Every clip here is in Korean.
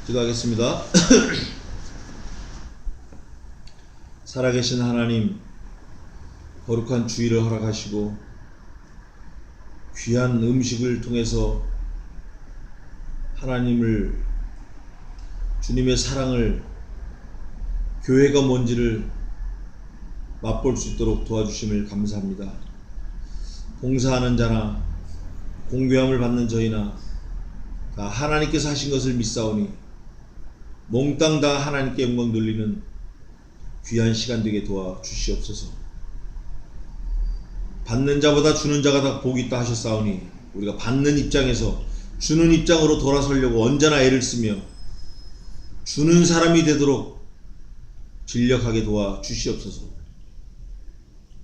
기도하겠습니다. 살아계신 하나님, 거룩한 주일을 허락하시고 귀한 음식을 통해서 하나님을, 주님의 사랑을, 교회가 뭔지를 맛볼 수 있도록 도와주심을 감사합니다. 봉사하는 자나 공교함을 받는 저희나 다 하나님께서 하신 것을 믿사오니 몽땅 다 하나님께 영광 돌리는 귀한 시간 되게 도와주시옵소서. 받는 자보다 주는 자가 더 복이 있다 하셨사오니 우리가 받는 입장에서 주는 입장으로 돌아서려고 언제나 애를 쓰며 주는 사람이 되도록 진력하게 도와주시옵소서.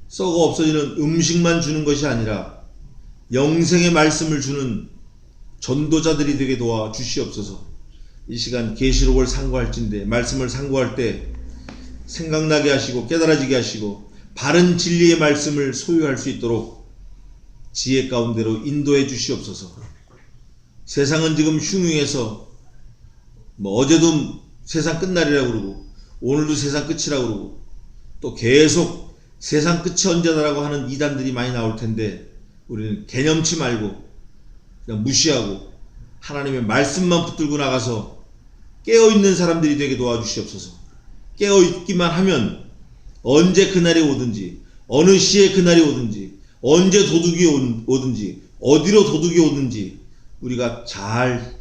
썩어 없어지는 음식만 주는 것이 아니라 영생의 말씀을 주는 전도자들이 되게 도와주시옵소서. 이 시간 계시록을 상고할진대 말씀을 상고할 때 생각나게 하시고 깨달아지게 하시고 바른 진리의 말씀을 소유할 수 있도록 지혜 가운데로 인도해 주시옵소서. 세상은 지금 흉흉해서 어제도 세상 끝날이라고 그러고 오늘도 세상 끝이라고 그러고 또 계속 세상 끝이 언제다라고 하는 이단들이 많이 나올 텐데 우리는 개념치 말고 그냥 무시하고 하나님의 말씀만 붙들고 나가서 깨어있는 사람들이 되게 도와주시옵소서. 깨어있기만 하면 언제 그날이 오든지 어느 시에 그날이 오든지 언제 도둑이 오든지 어디로 도둑이 오든지 우리가 잘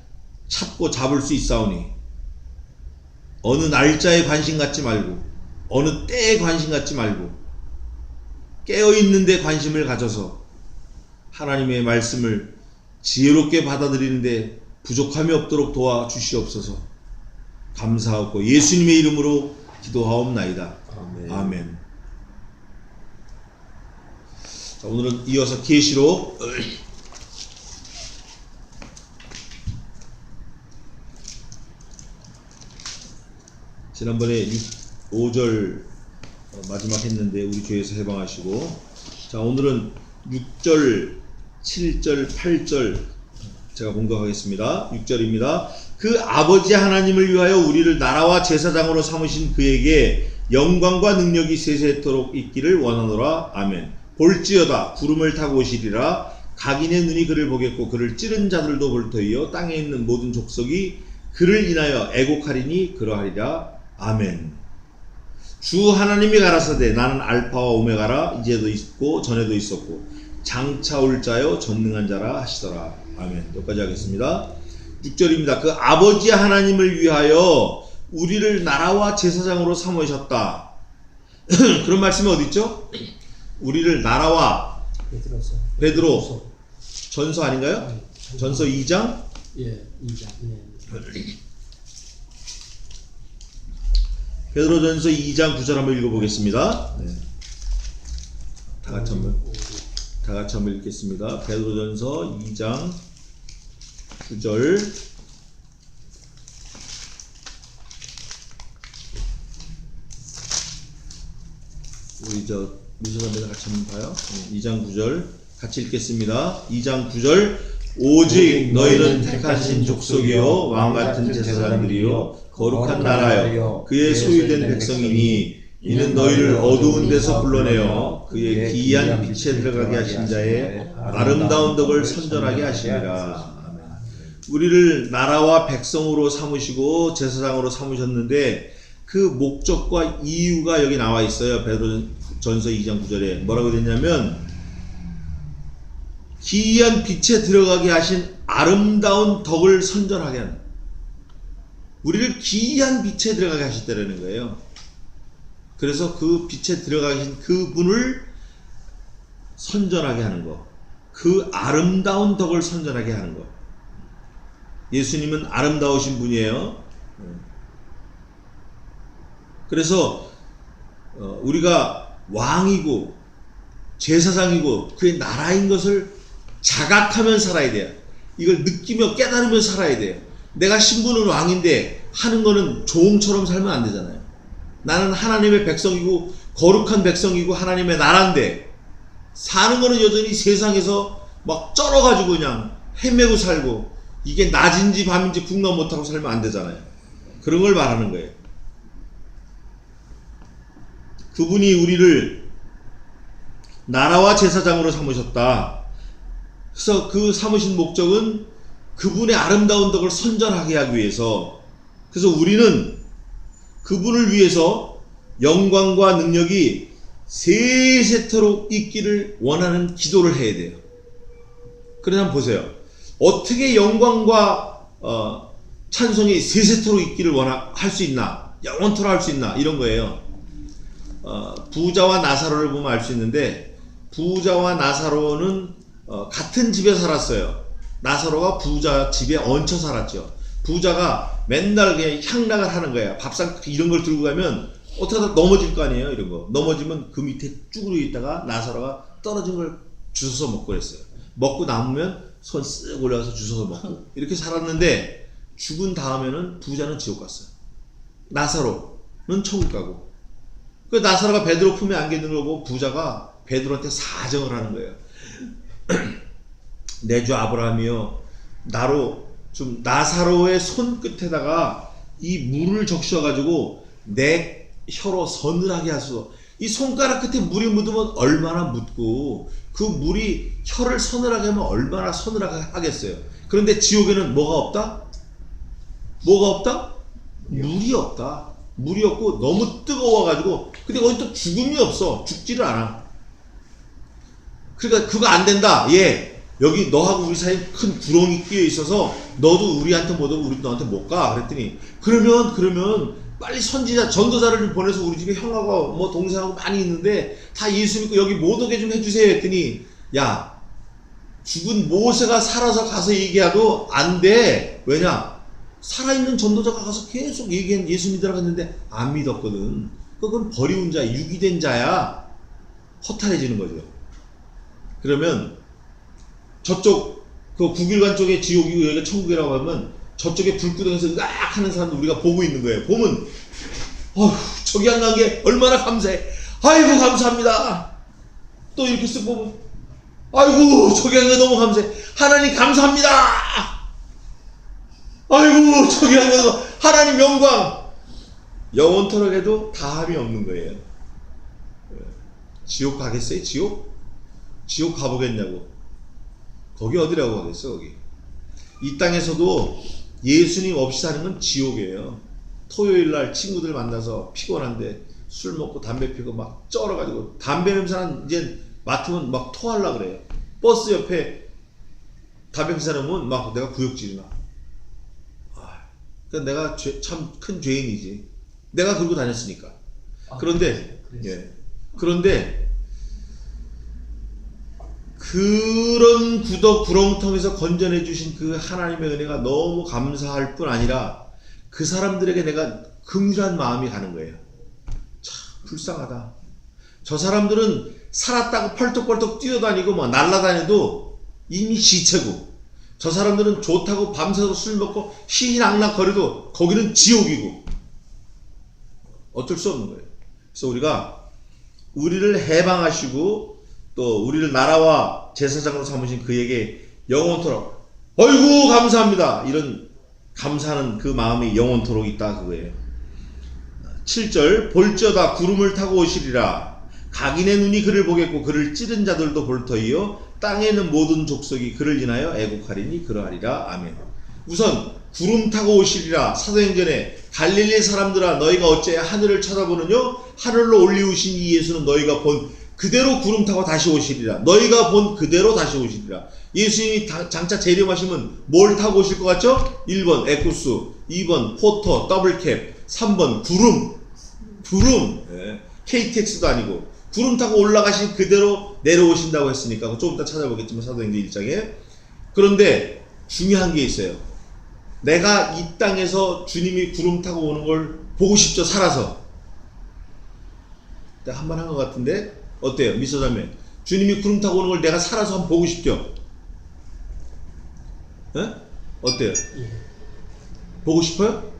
찾고 잡을 수 있사오니 어느 날짜에 관심 갖지 말고 어느 때에 관심 갖지 말고 깨어있는 데 관심을 가져서 하나님의 말씀을 지혜롭게 받아들이는데 부족함이 없도록 도와주시옵소서. 감사하고 예수님의 이름으로 기도하옵나이다. 아멘. 아멘. 자, 오늘은 이어서 계시록 지난번에 5절 마지막 했는데 우리 교회에서 해방하시고, 자 오늘은 6절 7절 8절 제가 봉독하겠습니다. 6절입니다. 그 아버지 하나님을 위하여 우리를 나라와 제사장으로 삼으신 그에게 영광과 능력이 세세토록 있기를 원하노라. 아멘. 볼지어다 구름을 타고 오시리라. 각인의 눈이 그를 보겠고 그를 찌른 자들도 볼 터이요 땅에 있는 모든 족속이 그를 인하여 애곡하리니 그러하리라. 아멘. 주 하나님이 가라사대 나는 알파와 오메가라. 이제도 있고 전에도 있었고 장차 올 자요 전능한 자라 하시더라. 아멘. 여기까지 하겠습니다. 6절입니다. 그 아버지 하나님을 위하여 우리를 나라와 제사장으로 삼으셨다. 그런 말씀이 어디 있죠? 우리를 나라와 베드로 전서 아닌가요? 전서 2장? 예, 2장. 예. 베드로전서 2장 9절 한번 읽어보겠습니다. 네. 다 같이 한번 읽겠습니다. 베드로전서 2장 9절. 우리 미소선배가 같이 한번 봐요. 2장 9절 같이 읽겠습니다. 2장 9절. 오직 너희는 택하신 족속이요 왕같은 제사장들이요 거룩한 나라요 그의 소유된 백성이니 이는 너희를 어두운 데서 불러내어 그의 기이한 빛에 들어가게 하신 자의 아름다운 덕을 선전하게 하시니라. 우리를 나라와 백성으로 삼으시고 제사장으로 삼으셨는데 그 목적과 이유가 여기 나와 있어요. 베드로전서 2장 9절에 뭐라고 되냐면 기이한 빛에 들어가게 하신 아름다운 덕을 선전하게 하는, 우리를 기이한 빛에 들어가게 하셨다는 거예요. 그래서 그 빛에 들어가신 그분을 선전하게 하는 것, 그 아름다운 덕을 선전하게 하는 것. 예수님은 아름다우신 분이에요. 그래서 우리가 왕이고 제사장이고 그의 나라인 것을 자각하면 살아야 돼요. 이걸 느끼며 깨달으며 살아야 돼요. 내가 신분은 왕인데 하는 거는 종처럼 살면 안 되잖아요. 나는 하나님의 백성이고 거룩한 백성이고 하나님의 나라인데 사는 거는 여전히 세상에서 막 쩔어가지고 그냥 헤매고 살고 이게 낮인지 밤인지 분간 못하고 살면 안 되잖아요. 그런 걸 말하는 거예요. 그분이 우리를 나라와 제사장으로 삼으셨다. 그래서 그 삼으신 목적은 그분의 아름다운 덕을 선전하게 하기 위해서. 그래서 우리는 그분을 위해서 영광과 능력이 세세토록 있기를 원하는 기도를 해야 돼요. 그래 한번 보세요. 어떻게 영광과 찬송이 세세토록 있기를 할 수 있나? 영원토록 할 수 있나? 이런 거예요. 부자와 나사로를 보면 알 수 있는데, 부자와 나사로는 같은 집에 살았어요. 나사로가 부자 집에 얹혀 살았죠. 부자가 맨날 그냥 향락을 하는 거야. 밥상 이런 걸 들고 가면 어떻게 하다 넘어질 거 아니에요. 이런 거 넘어지면 그 밑에 쭈그려 있다가 나사로가 떨어진 걸 주워서 먹고 그랬어요. 먹고 남으면 손 쓱 올라가서 주워서 먹고 이렇게 살았는데, 죽은 다음에는 부자는 지옥 갔어요. 나사로는 천국 가고. 그 나사로가 베드로 품에 안겨 있는 걸 보고 부자가 베드로한테 사정을 하는 거예요. 내 주 아브라함이여, 나로 좀 나사로의 손끝에다가 이 물을 적셔가지고 내 혀로 서늘하게 하소서. 이 손가락 끝에 물이 묻으면 얼마나 묻고, 그 물이 혀를 서늘하게 하면 얼마나 서늘하게 하겠어요. 그런데 지옥에는 뭐가 없다? 뭐가 없다? 물이 없다. 물이 없고 너무 뜨거워가지고, 근데 거기 또 죽음이 없어. 죽지를 않아. 그러니까 그거 안 된다. 예, 여기 너하고 우리 사이에 큰 구렁이 끼어 있어서 너도 우리한테 못 오고 우리도 너한테 못 가. 그랬더니 그러면 빨리 선지자 전도자를 좀 보내서 우리 집에 형하고 뭐 동생하고 많이 있는데 다 예수 믿고 여기 못 오게 좀 해주세요. 했더니, 야, 죽은 모세가 살아서 가서 얘기해도 안 돼. 왜냐? 살아있는 전도자가 가서 계속 얘기한 예수 믿으라고 했는데 안 믿었거든. 그건 버리운 자야, 유기된 자야. 허탈해지는 거죠. 그러면 저쪽 그 국일관 쪽에 지옥이고 여기가 천국이라고 하면 저쪽에 불구덩이에서 으악 하는 사람들 우리가 보고 있는 거예요. 보면 저기 안 간 게 얼마나 감사해. 아이고 감사합니다. 또 이렇게 쓱 보면 아이고 저기 한 게 너무 감사해. 하나님 감사합니다. 아이고 저기 한 게 하나님 영광. 영원토록 해도 다함이 없는 거예요. 지옥 가겠어요? 지옥 가보겠냐고. 거기 어디라고 하겠어. 거기 이 땅에서도 예수님 없이 사는 건 지옥이에요. 토요일날 친구들 만나서 피곤한데 술 먹고 담배 피고 막 쩔어가지고 담배 냄새는 이제 맡으면 막 토하려고 그래요. 버스 옆에 담배 피는 사람은 막 내가 구역질이나. 그러니까 내가 참 큰 죄인이지. 내가 그러고 다녔으니까. 그런데 그런데 그런 구렁텅이에서 건져내 주신 그 하나님의 은혜가 너무 감사할 뿐 아니라 그 사람들에게 내가 긍휼한 마음이 가는 거예요. 참 불쌍하다. 저 사람들은 살았다고 펄떡펄떡 뛰어다니고 막 날아다녀도 이미 시체고, 저 사람들은 좋다고 밤새서 술 먹고 희희낙낙 거려도 거기는 지옥이고. 어쩔 수 없는 거예요. 그래서 우리가 우리를 해방하시고 또 우리를 나라와 제사장으로 삼으신 그에게 영원토록 어이구 감사합니다. 이런 감사하는 그 마음이 영원토록 있다 그거예요. 7절 볼지어다 구름을 타고 오시리라. 각인의 눈이 그를 보겠고 그를 찌른 자들도 볼 터이요 땅에 있는 모든 족속이 그를 인하여 애곡하리니 그러하리라. 아멘. 우선 구름 타고 오시리라. 사도행전에 갈릴리 사람들아 너희가 어째 하늘을 쳐다보느뇨? 하늘로 올리우신 이 예수는 너희가 본 그대로 구름 타고 다시 오시리라. 너희가 본 그대로 다시 오시리라. 예수님이 장차 재림하시면 뭘 타고 오실 것 같죠? 1번 에쿠스, 2번 포터 더블캡, 3번 구름. KTX도 아니고 구름 타고 올라가신 그대로 내려오신다고 했으니까 조금 이따 찾아보겠지만 사도행전 1장에. 그런데 중요한 게 있어요. 내가 이 땅에서 주님이 구름 타고 오는 걸 보고 싶죠. 살아서. 내가 한 번 한 것 같은데 어때요? 미소자매, 주님이 구름 타고 오는 걸 내가 살아서 한번 보고 싶죠? 어때요? 보고 싶어요?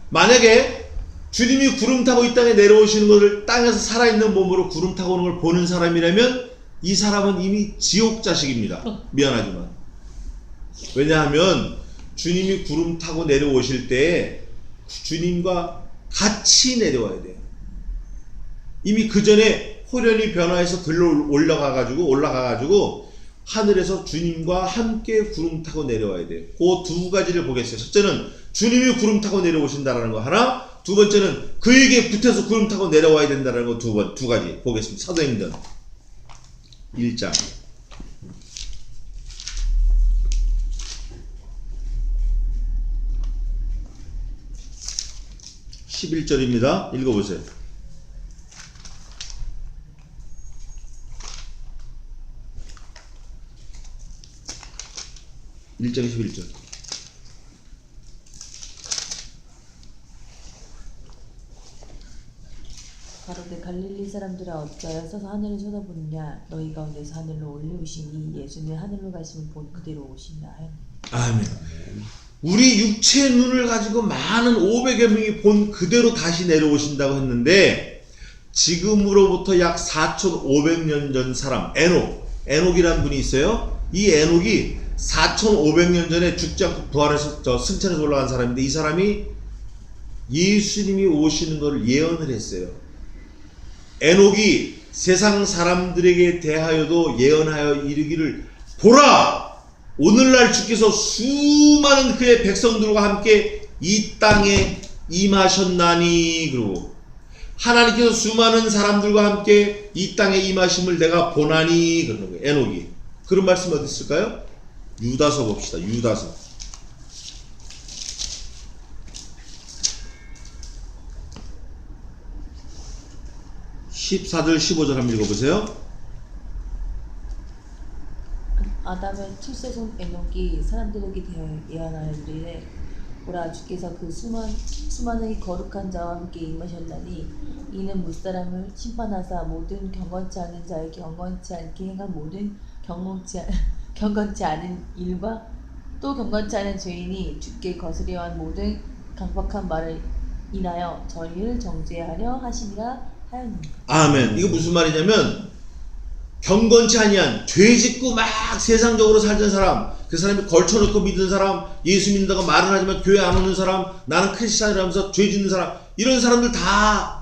만약에 주님이 구름 타고 이 땅에 내려오시는 것을 땅에서 살아있는 몸으로 구름 타고 오는 걸 보는 사람이라면 이 사람은 이미 지옥 자식입니다. 미안하지만. 왜냐하면 주님이 구름 타고 내려오실 때 주님과 같이 내려와야 돼요. 이미 그 전에 호련히 변화해서 올라가가지고 하늘에서 주님과 함께 구름 타고 내려와야 돼요. 그 두 가지를 보겠어요. 첫째는 주님이 구름 타고 내려오신다라는 거 하나, 두 번째는 그에게 붙어서 구름 타고 내려와야 된다는 거 두 가지 보겠습니다. 사도행전 1장 11절입니다. 읽어보세요. (1장 11절) 가로되 갈릴리 사람들아 어찌하여 서서 하늘을 쳐다보느냐 너희 가운데서 하늘로 올리우시니 예수는 하늘로 가심을 본 그대로 오시나 하였느니라. 아멘. 우리 육체의 눈을 가지고 많은 500여 명이 본 그대로 다시 내려오신다고 했는데, 지금으로부터 약 4,500년 전 사람 에녹이라는 분이 있어요. 이 에녹이 4,500년 전에 죽지 않고 부활해서 승천해서 올라간 사람인데, 이 사람이 예수님이 오시는 것을 예언을 했어요. 에녹이 세상 사람들에게 대하여도 예언하여 이르기를, 보라! 오늘날 주께서 수많은 그의 백성들과 함께 이 땅에 임하셨나니, 그러고 하나님께서 수많은 사람들과 함께 이 땅에 임하심을 내가 보나니, 그러는 거예요. 에녹이. 그런 말씀 어디 있을까요? 유다서 봅시다. 유다서 14절 15절 한번 읽어보세요. 아담의 출세손 에녹이 사람들에게 대하여 예언하여 이르되 보라 주께서 그 수많은 거룩한 자와 함께 임하셨나니 이는 무사람을 심판하사 모든 경건치 않은 자의 경건치 않게 행한 모든 경건치 않은 일과 또 경건치 않은 죄인이 주께 거스려 한 모든 강박한 말을 인하여 저희를 정죄하려 하심이라 하였느니라. 아멘. 이거 무슨 말이냐면, 경건치 아니한 죄 짓고 막 세상적으로 살던 사람, 그 사람이 걸쳐놓고 믿는 사람, 예수 믿는다고 말은 하지만 교회 안 오는 사람, 나는 크리스찬이라면서 죄 짓는 사람, 이런 사람들 다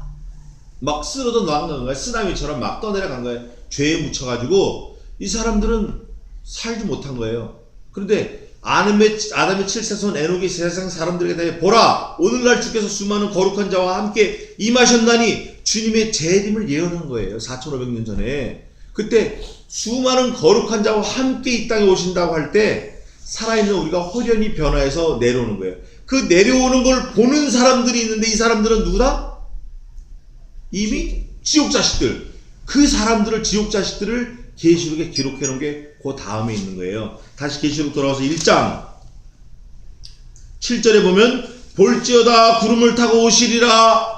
막 쓰러져 나간 거예요. 쓰나미처럼 막 떠내려간 거예요. 죄에 묻혀가지고 이 사람들은 살지 못한 거예요. 그런데 아담의 7세손 에녹이 세상 사람들에게 대해 보라 오늘날 주께서 수많은 거룩한 자와 함께 임하셨나니, 주님의 재림을 예언한 거예요. 4,500년 전에. 그때 수많은 거룩한 자와 함께 이 땅에 오신다고 할 때 살아있는 우리가 호련히 변화해서 내려오는 거예요. 그 내려오는 걸 보는 사람들이 있는데, 이 사람들은 누구다? 이미 지옥 자식들. 그 사람들을, 지옥 자식들을 계시록에 기록해 놓은 게 그 다음에 있는 거예요. 다시 계시록 돌아와서 1장 7절에 보면, 볼지어다 구름을 타고 오시리라.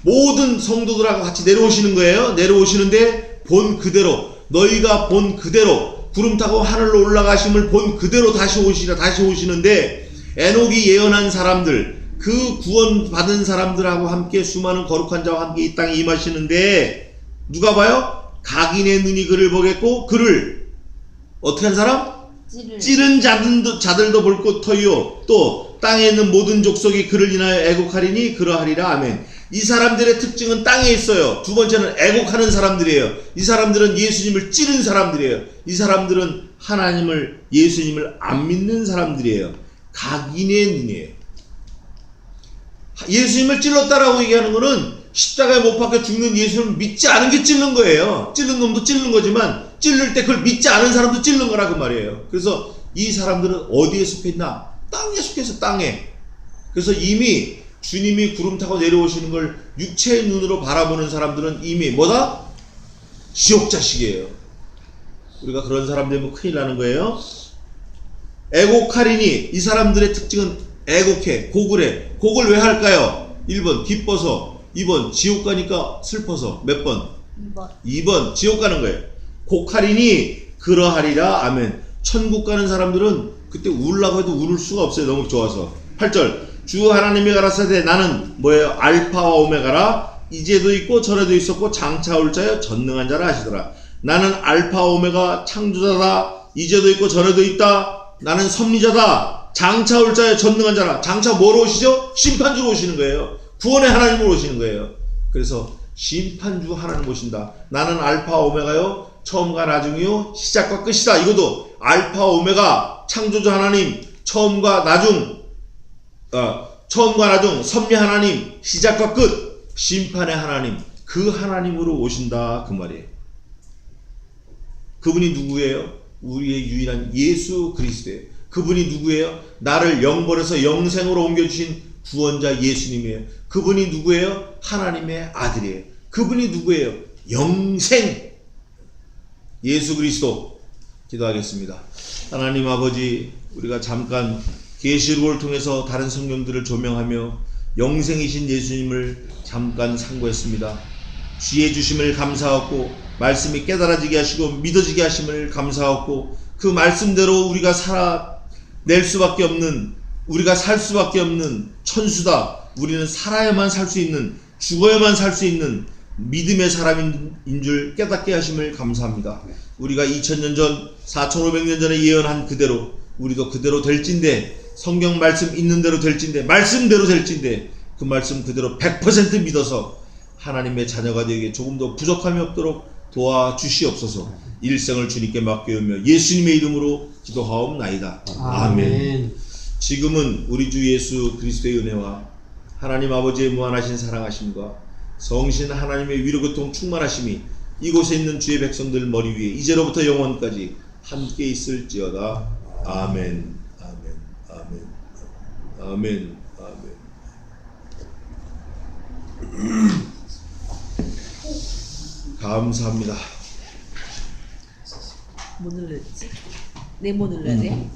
모든 성도들하고 같이 내려오시는 거예요. 내려오시는데 본 그대로, 너희가 본 그대로 구름 타고 하늘로 올라가심을 본 그대로 다시 오시는데, 에녹이 예언한 사람들, 그 구원 받은 사람들하고 함께 수많은 거룩한 자와 함께 이 땅에 임하시는데, 누가 봐요? 각인의 눈이 그를 보겠고, 그를 어떻게 한 사람? 찌른 자들도 볼 것터요. 또 땅에 있는 모든 족속이 그를 인하여 애곡하리니 그러하리라. 아멘. 이 사람들의 특징은 땅에 있어요. 두 번째는 애곡하는 사람들이에요. 이 사람들은 예수님을 찌른 사람들이에요. 이 사람들은 예수님을 안 믿는 사람들이에요. 각인의 눈이에요. 예수님을 찔렀다라고 얘기하는 거는 십자가에 못 박혀 죽는 예수님을 믿지 않은 게 찔른 거예요. 찔른 놈도 찔른 거지만, 찔를 때 그걸 믿지 않은 사람도 찔른 거라 그 말이에요. 그래서 이 사람들은 어디에 속했나? 땅에 속해서, 땅에. 그래서 이미 주님이 구름 타고 내려오시는 걸 육체의 눈으로 바라보는 사람들은 이미 뭐다? 지옥 자식이에요. 우리가 그런 사람 되면 큰일 나는 거예요. 애곡하리니, 이 사람들의 특징은 애곡해, 곡을 왜 할까요? 1번 기뻐서, 2번 지옥 가니까 슬퍼서. 몇 번? 2번 지옥 가는 거예요. 곡하리니 그러하리라. 아멘. 천국 가는 사람들은 그때 울라고 해도 울을 수가 없어요. 너무 좋아서. 8절 주 하나님이 가라사대 나는 뭐예요? 알파와 오메가라. 이제도 있고 전에도 있었고 장차 올 자여 전능한 자라 하시더라. 나는 알파 오메가 창조자다. 이제도 있고 전에도 있다. 나는 섭리자다. 장차 올 자의 전능한 자라. 장차 뭐로 오시죠? 심판주로 오시는 거예요. 구원의 하나님으로 오시는 거예요. 그래서 심판주 하나님 오신다. 나는 알파 오메가요, 처음과 나중이요, 시작과 끝이다. 이것도 알파 오메가 창조주 하나님, 처음과 나중, 섭리 하나님, 시작과 끝, 심판의 하나님, 그 하나님으로 오신다 그 말이에요. 그분이 누구예요? 우리의 유일한 예수 그리스도예요. 그분이 누구예요? 나를 영벌에서 영생으로 옮겨주신 구원자 예수님이에요. 그분이 누구예요? 하나님의 아들이에요. 그분이 누구예요? 영생 예수 그리스도. 기도하겠습니다. 하나님 아버지, 우리가 잠깐 계시록을 통해서 다른 성경들을 조명하며 영생이신 예수님을 잠깐 상고했습니다. 주의 주심을 감사하고 말씀이 깨달아지게 하시고 믿어지게 하심을 감사하고 그 말씀대로 우리가 살아낼 수밖에 없는, 우리가 살 수밖에 없는 천수다. 우리는 살아야만 살 수 있는, 죽어야만 살 수 있는 믿음의 사람인 줄 깨닫게 하심을 감사합니다. 우리가 2000년 전, 4500년 전에 예언한 그대로 우리도 그대로 될진데, 성경 말씀 있는 대로 될진데, 말씀대로 될진데, 그 말씀 그대로 100% 믿어서 하나님의 자녀가 되게 조금 더 부족함이 없도록 도와주시옵소서. 일생을 주님께 맡겨오며 예수님의 이름으로 기도하옵나이다. 아멘. 지금은 우리 주 예수 그리스도의 은혜와 하나님 아버지의 무한하신 사랑하심과 성신 하나님의 위로교통 충만하심이 이곳에 있는 주의 백성들 머리 위에 이제로부터 영원까지 함께 있을지어다. 아멘. 아멘. 아멘. 아멘. 아멘. 감사합니다. 뭐 눌렀지? 네모 눌러야 돼?